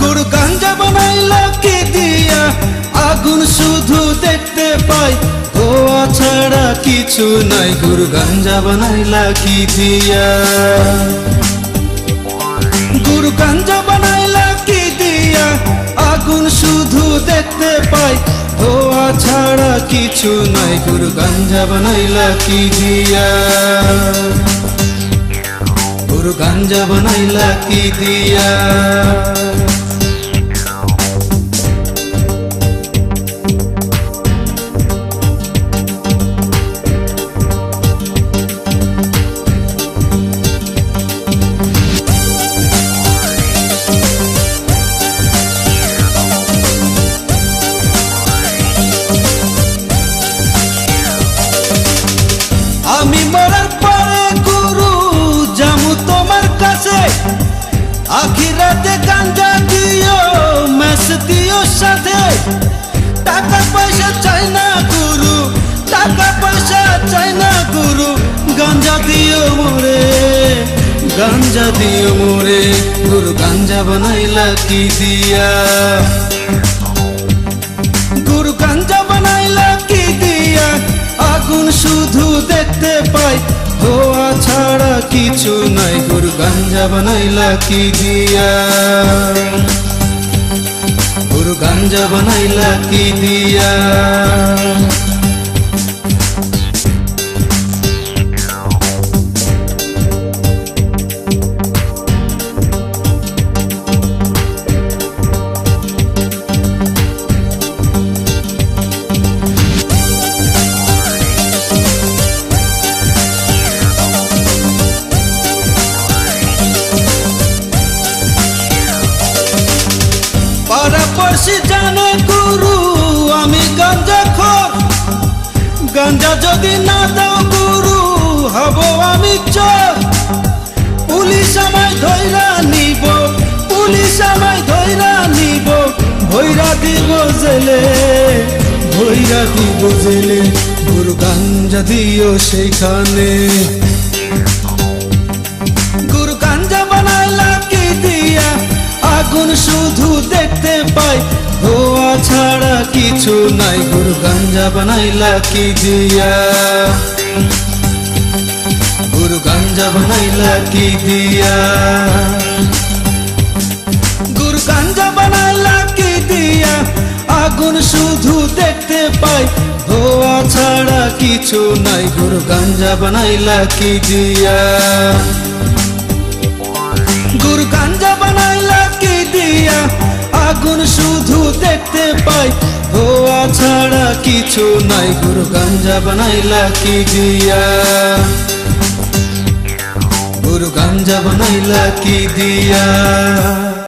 গুরু গাঞ্জা বানাইলা কি দিয়া, আগুন শুধু দেখতে পাই, ধোয়া ছাড়া কিছু নাই। গুরু গাঞ্জা বানাইলা কি দিয়া, গুরু গাঞ্জা বানাইলা কি দিয়া, আগুন শুধু দেখতে পাই, ধোয়া ছাড়া কিছু নাই। গুরু গাঞ্জা বানাইলা কি দিয়া, গুরু গাঞ্জা বানাইলা কি দিয়া। আমি মরার পরে গুরু যামু তোমার কাছে, আখিরাতে গাঞ্জা দিও মেসদিও সাথে। টাকা পয়সা চাই না গুরু, টাকা পয়সা চাই না গুরু, গাঞ্জা দিও মোরে, গাঞ্জা দিও মোরে। গুরু গাঞ্জা বানাইলা কি দিয়া, গুরু গাঞ্জা বানাইলা কি দিয়া, আগুন শুধু দেখতে পাই, ধোয়া ছাড়া কিছু নাই। গুরু গাঞ্জা বানাইলা কি দিয়া, গুরু গাঞ্জা বানাইলা কি দিয়া। পাড়াপড়শি জানে গুরু আমি গাঞ্জাখোর, গাঞ্জা যদি না দাও গুরু হব আমি চোর। পুলিশ আমায় ধইরা নিব, পুলিশ আমায় ধইরা নিব, ভইরা দিব জেলে, ভইরা দিব জেলে। গুরু গাঞ্জা দিও সেইখানে, গুরু গাঞ্জা বানাইলা কি দিয়া, আগুন শুধু দেখতে পাই, ধোয়া ছাড়া কিছু নাই। গুরু গাঞ্জা বানাইলা কি দিয়া, গুরু গাঞ্জা বানাইলা কি দিয়া, গুরু গাঞ্জা বানাইলা কি দিয়া, আগুন শুধু দেখতে পাই, ধোয়া ছাড়া কিছু নাই। গুরু গাঞ্জা বানাইলা কি দিয়া, গুরু গাঞ্জা বানাইলা কি দিয়া, আগুন শুধু দেখতে পাই, ধোয়া ছাড়া কিছু নাই। গুরু গাঞ্জা বানাইলা কি দিয়া, গুরু গাঞ্জা বানাইলা কি দিয়া।